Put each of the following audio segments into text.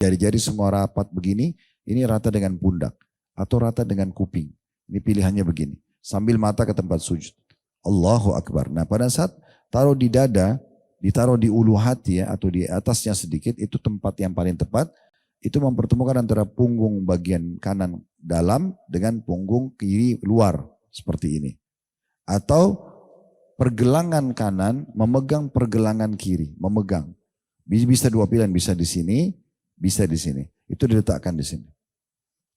jari-jari semua rapat begini, ini rata dengan pundak atau rata dengan kuping. Ini pilihannya begini. Sambil mata ke tempat sujud. Allahu Akbar. Nah pada saat taruh di dada, ditaruh di ulu hati ya, atau di atasnya sedikit, itu tempat yang paling tepat. Itu mempertemukan antara punggung bagian kanan dalam dengan punggung kiri luar seperti ini. Atau pergelangan kanan memegang pergelangan kiri, memegang. Bisa dua pilihan, bisa di sini, bisa di sini. Itu diletakkan di sini.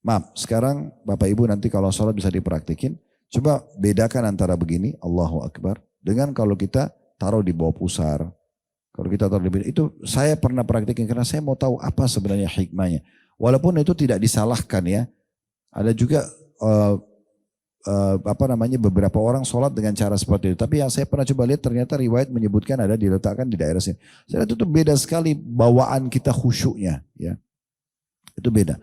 Maaf, sekarang Bapak Ibu nanti kalau sholat bisa dipraktikin. Coba bedakan antara begini, Allahu Akbar, dengan kalau kita taruh di bawah pusar. Kalau kita taruh di itu saya pernah praktikin karena saya mau tahu apa sebenarnya hikmahnya. Walaupun itu tidak disalahkan ya. Ada juga beberapa orang sholat dengan cara seperti itu. Tapi yang saya pernah coba lihat ternyata riwayat menyebutkan ada diletakkan di daerah sini. Saya lihat itu beda sekali bawaan kita khusyuknya ya. Itu beda.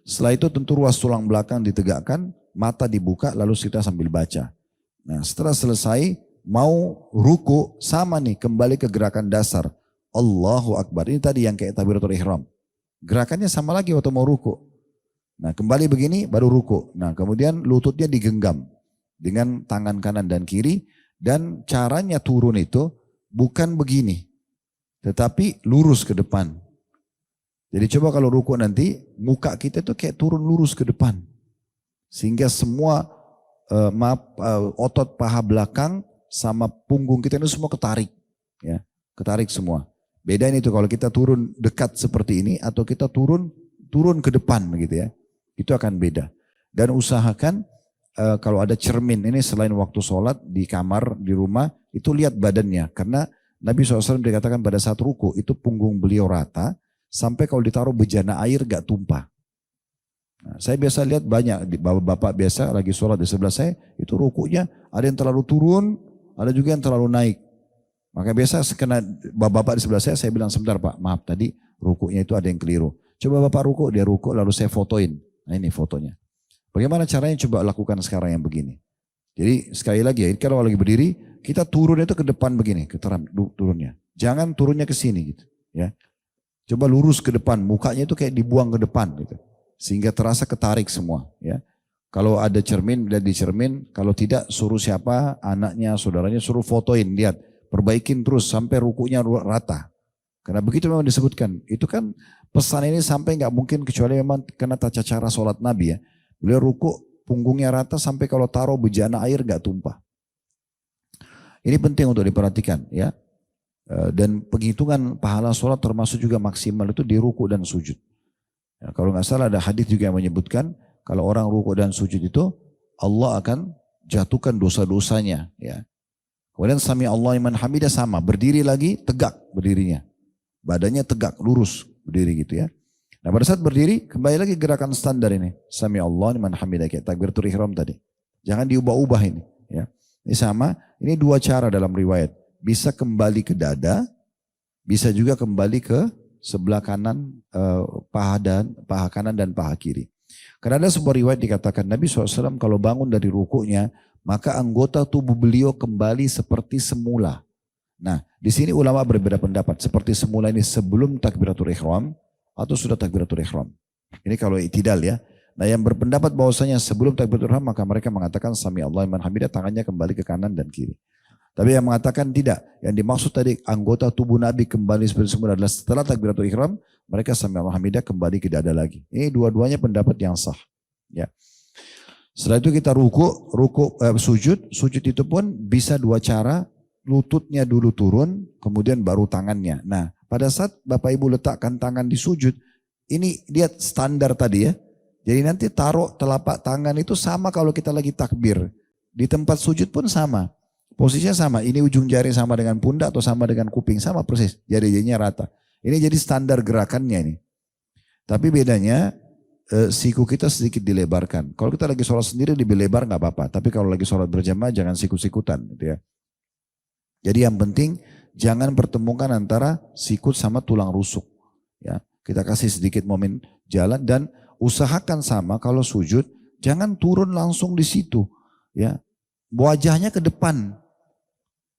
Setelah itu tentu ruas tulang belakang ditegakkan, mata dibuka lalu kita sambil baca. Nah setelah selesai mau ruku sama nih kembali ke gerakan dasar. Allahu Akbar. Ini tadi yang kayak takbiratul ihram. Gerakannya sama lagi waktu mau ruku. Nah kembali begini baru ruku. Nah kemudian lututnya digenggam dengan tangan kanan dan kiri. Dan caranya turun itu bukan begini. Tetapi lurus ke depan. Jadi coba kalau ruku nanti muka kita itu kayak turun lurus ke depan. Sehingga semua otot paha belakang sama punggung kita ini semua ketarik. Ya, ketarik semua. Beda ini tuh kalau kita turun dekat seperti ini atau kita turun ke depan begitu ya. Itu akan beda. Dan usahakan kalau ada cermin ini selain waktu sholat di kamar, di rumah, itu lihat badannya. Karena Nabi SAW dikatakan pada saat ruku itu punggung beliau rata. Sampai kalau ditaruh bejana air gak tumpah. Nah, saya biasa lihat banyak, bapak-bapak biasa lagi sholat di sebelah saya, itu rukunya ada yang terlalu turun, ada juga yang terlalu naik. Maka biasa kena bapak-bapak di sebelah saya bilang sebentar Pak, maaf tadi rukunya itu ada yang keliru. Coba bapak ruku, dia ruku lalu saya fotoin. Nah ini fotonya. Bagaimana caranya coba lakukan sekarang yang begini. Jadi sekali lagi ya, kalau lagi berdiri, kita turun itu ke depan begini, turunnya. Jangan turunnya ke sini gitu ya. Coba lurus ke depan, mukanya itu kayak dibuang ke depan gitu. Sehingga terasa ketarik semua ya. Kalau ada cermin, lihat di cermin. Kalau tidak suruh siapa, anaknya, saudaranya suruh fotoin, lihat. Perbaikin terus sampai rukunya rata. Karena begitu memang disebutkan. Itu kan pesan ini sampai nggak mungkin kecuali memang kena tata cara sholat Nabi ya. Beliau ruku punggungnya rata sampai kalau taruh bejana air nggak tumpah. Ini penting untuk diperhatikan ya. Dan penghitungan pahala sholat termasuk juga maksimal itu di ruku dan sujud. Ya, kalau nggak salah ada hadis juga yang menyebutkan kalau orang ruku dan sujud itu Allah akan jatuhkan dosa-dosanya. Ya. Kemudian sami Allah liman hamidah sama berdiri lagi tegak berdirinya, badannya tegak lurus berdiri gitu ya. Nah pada saat berdiri kembali lagi gerakan standar ini sami Allah liman hamidah kayak takbiratul ihram tadi. Jangan diubah-ubah ini. Ya. Ini sama. Ini dua cara dalam riwayat. Bisa kembali ke dada, bisa juga kembali ke sebelah kanan paha kanan dan paha kiri. Karena ada sebuah riwayat dikatakan Nabi SAW kalau bangun dari rukunya, maka anggota tubuh beliau kembali seperti semula. Nah, di sini ulama berbeda pendapat. Seperti semula ini sebelum takbiratul ihram atau sudah takbiratul ihram. Ini kalau i'tidal ya. Nah, yang berpendapat bahwasanya sebelum takbiratul ihram maka mereka mengatakan sami Allah liman hamidah, tangannya kembali ke kanan dan kiri. Tapi yang mengatakan tidak, yang dimaksud tadi anggota tubuh Nabi kembali seperti semula adalah setelah takbiratul ihram, mereka sami Allah hamidah kembali ke dada lagi. Ini dua-duanya pendapat yang sah. Ya. Setelah itu kita sujud itu pun bisa dua cara, lututnya dulu turun, kemudian baru tangannya. Nah, pada saat Bapak Ibu letakkan tangan di sujud, ini lihat standar tadi ya. Jadi nanti taruh telapak tangan itu sama kalau kita lagi takbir. Di tempat sujud pun sama. Posisinya sama, ini ujung jari sama dengan pundak atau sama dengan kuping, sama persis, jari-jarinya rata. Ini jadi standar gerakannya ini. Tapi bedanya siku kita sedikit dilebarkan. Kalau kita lagi sholat sendiri lebih lebar nggak apa-apa, tapi kalau lagi sholat berjamaah jangan sikut-sikutan gitu ya. Jadi yang penting jangan pertemukan antara sikut sama tulang rusuk. Ya, kita kasih sedikit momen jalan dan usahakan sama kalau sujud jangan turun langsung di situ. Ya, wajahnya ke depan.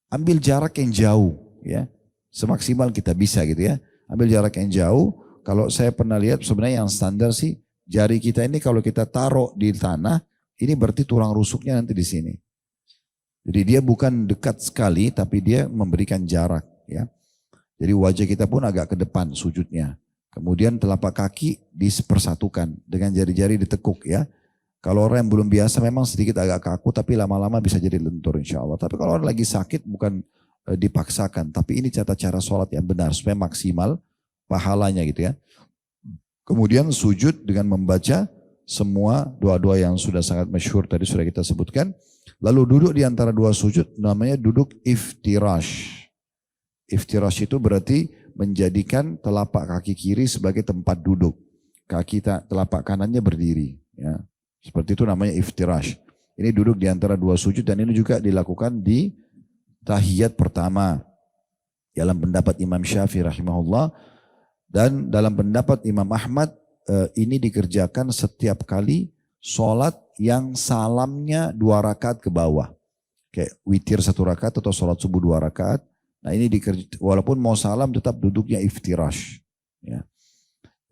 Ambil jarak yang jauh ya. Semaksimal kita bisa gitu ya. Ambil jarak yang jauh. kalau saya pernah lihat sebenarnya yang standar sih jari kita ini kalau kita taruh di tanah, ini berarti tulang rusuknya nanti di sini. Jadi dia bukan dekat sekali tapi dia memberikan jarak ya. Jadi wajah kita pun agak ke depan sujudnya. Kemudian telapak kaki dipersatukan dengan jari-jari ditekuk ya. Kalau orang yang belum biasa memang sedikit agak kaku tapi lama-lama bisa jadi lentur insya Allah. Tapi kalau orang lagi sakit bukan dipaksakan. Tapi ini cara sholat yang benar supaya maksimal pahalanya gitu ya. Kemudian sujud dengan membaca semua doa-doa yang sudah sangat masyhur tadi sudah kita sebutkan. Lalu duduk di antara dua sujud namanya duduk iftirash. Iftirash itu berarti menjadikan telapak kaki kiri sebagai tempat duduk. Telapak kanannya berdiri. Ya. Seperti itu namanya iftirash. Ini duduk di antara dua sujud dan ini juga dilakukan di tahiyat pertama. Dalam pendapat Imam Syafi'i rahimahullah. Dan dalam pendapat Imam Ahmad ini dikerjakan setiap kali sholat yang salamnya 2 rakaat ke bawah. Kayak witir 1 rakaat atau sholat subuh 2 rakaat. Nah ini walaupun mau salam tetap duduknya iftirash. Ya.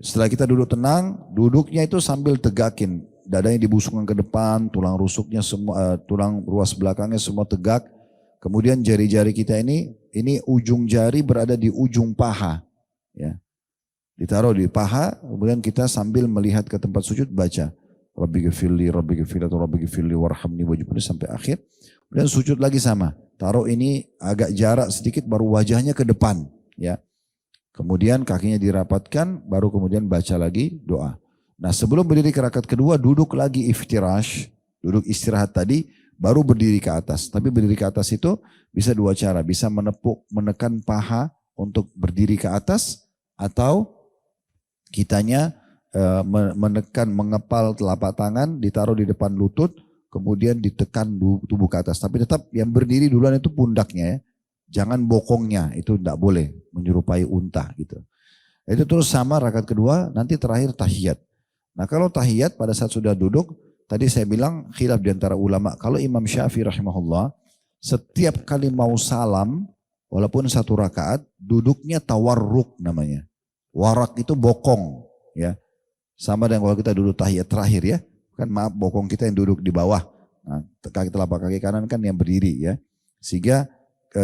Setelah kita duduk tenang, duduknya itu sambil tegakin. Dadanya dibusungkan ke depan, tulang rusuknya semua, tulang ruas belakangnya semua tegak. Kemudian jari-jari kita ini ujung jari berada di ujung paha. Ya. Ditaruh di paha, kemudian kita sambil melihat ke tempat sujud baca. Rabbi ghafirli atau Rabbi ghafirli warhamni wajibni sampai akhir. Kemudian sujud lagi sama. Taruh ini agak jarak sedikit baru wajahnya ke depan. Ya. Kemudian kakinya dirapatkan, baru kemudian baca lagi doa. Nah sebelum berdiri ke rakaat kedua, duduk lagi iftirash. Duduk istirahat tadi, baru berdiri ke atas. Tapi berdiri ke atas itu bisa 2 cara. Bisa menekan paha untuk berdiri ke atas, atau kitanya menekan, mengepal telapak tangan, ditaruh di depan lutut, kemudian ditekan tubuh ke atas. Tapi tetap yang berdiri duluan itu pundaknya ya. Jangan bokongnya, itu tidak boleh menyerupai unta gitu. Itu terus sama rakaat kedua, nanti terakhir tahiyat. Nah kalau tahiyat pada saat sudah duduk, tadi saya bilang khilaf di antara ulama. Kalau Imam Syafi'i rahimahullah, setiap kali mau salam, walaupun 1 rakaat, duduknya tawarruk namanya. Warak itu bokong ya. Sama dengan kalau kita duduk tahiyat terakhir ya. Kan maaf bokong kita yang duduk di bawah. Nah, telapak kaki kanan kan yang berdiri ya. Sehingga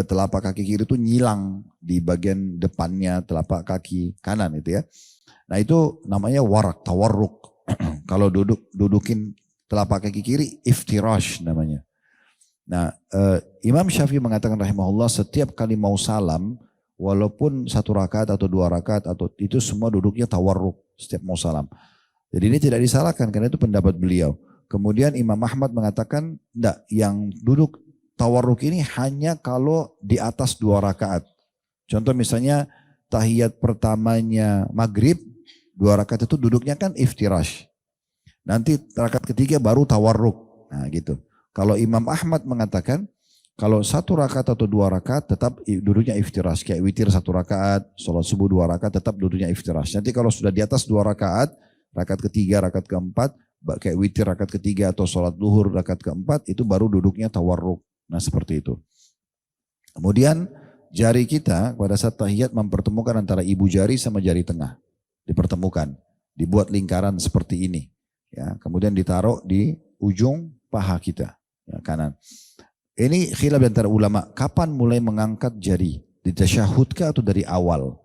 telapak kaki kiri itu nyilang di bagian depannya telapak kaki kanan itu ya. Nah itu namanya warak, tawarruk. Kalau dudukin telapak kaki kiri iftirash namanya. Nah Imam Syafi'i mengatakan rahimahullah setiap kali mau salam walaupun 1 rakaat atau 2 rakaat atau itu semua duduknya tawarruk setiap mau salam. Jadi ini tidak disalahkan karena itu pendapat beliau. Kemudian Imam Ahmad mengatakan enggak, yang duduk tawarruk ini hanya kalau di atas 2 rakaat. Contoh misalnya tahiyat pertamanya maghrib 2 rakaat itu duduknya kan iftirash. Nanti rakaat ketiga baru tawarruk. Nah gitu. Kalau Imam Ahmad mengatakan kalau 1 rakaat atau 2 rakaat tetap duduknya iftirash. Kayak witir 1 rakaat, sholat subuh 2 rakaat tetap duduknya iftirash. Nanti kalau sudah di atas 2 rakaat, rakaat ketiga, rakaat keempat, kayak witir rakaat ketiga atau sholat duhur rakaat keempat, itu baru duduknya tawarruk. Nah seperti itu. Kemudian jari kita pada saat tahiyat mempertemukan antara ibu jari sama jari tengah. Dipertemukan. Dibuat lingkaran seperti ini. Ya, kemudian ditaruh di ujung paha kita. Ya, kanan. Ini khilaf antara ulama, kapan mulai mengangkat jari? Di tasyahud kah atau dari awal?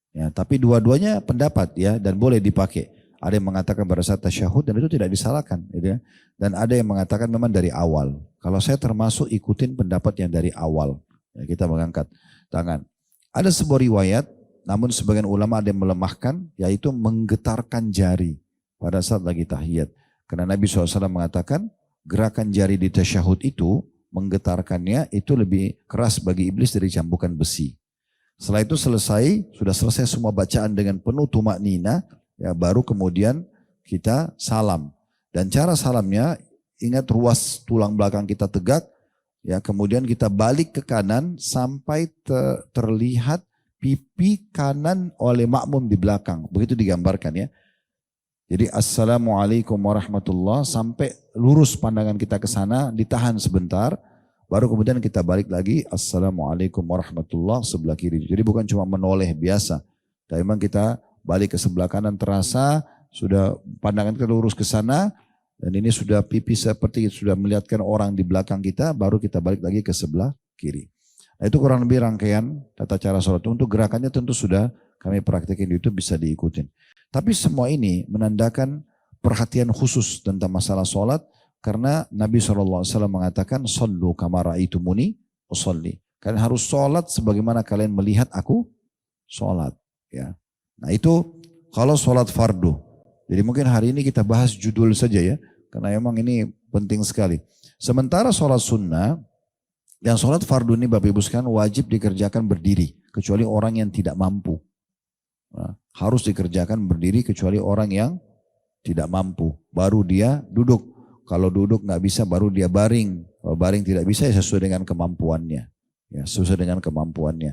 Ya, tapi dua-duanya pendapat ya dan boleh dipakai. Ada yang mengatakan pada saat tasyahud dan itu tidak disalahkan. Gitu ya. Dan ada yang mengatakan memang dari awal. Kalau saya termasuk ikutin pendapat yang dari awal. Ya, kita mengangkat tangan. Ada sebuah riwayat, namun sebagian ulama ada yang melemahkan, yaitu menggetarkan jari pada saat lagi tahiyat. Karena Nabi SAW mengatakan gerakan jari di tasyahud itu, menggetarkannya itu lebih keras bagi iblis dari cambukan besi. Setelah itu sudah selesai semua bacaan dengan penuh tumak nina, ya baru kemudian kita salam. Dan cara salamnya, ingat ruas tulang belakang kita tegak, ya kemudian kita balik ke kanan sampai terlihat pipi kanan oleh makmum di belakang. Begitu digambarkan ya. Jadi assalamualaikum warahmatullah sampai lurus pandangan kita ke sana, ditahan sebentar, baru kemudian kita balik lagi assalamualaikum warahmatullah sebelah kiri. Jadi bukan cuma menoleh biasa, tapi memang kita balik ke sebelah kanan terasa, sudah pandangan kita lurus ke sana, dan ini sudah pipi seperti sudah melihatkan orang di belakang kita, baru kita balik lagi ke sebelah kiri. Nah itu kurang lebih rangkaian tata cara sholat. Untuk gerakannya tentu sudah kami praktekin di YouTube, bisa diikutin. Tapi semua ini menandakan perhatian khusus tentang masalah sholat, karena Nabi SAW mengatakan, "Sallu kama ra'aitumuni usolli." Kalian harus sholat sebagaimana kalian melihat aku sholat. Ya. Nah itu kalau sholat fardu. Jadi mungkin hari ini kita bahas judul saja ya, karena emang ini penting sekali. Sementara sholat sunnah dan sholat fardu ini Bapak Ibu sekalian wajib dikerjakan berdiri, kecuali orang yang tidak mampu. Nah, harus dikerjakan berdiri kecuali orang yang tidak mampu. Baru dia duduk. Kalau duduk nggak bisa baru dia baring. Kalau baring tidak bisa ya sesuai dengan kemampuannya. Ya, sesuai dengan kemampuannya.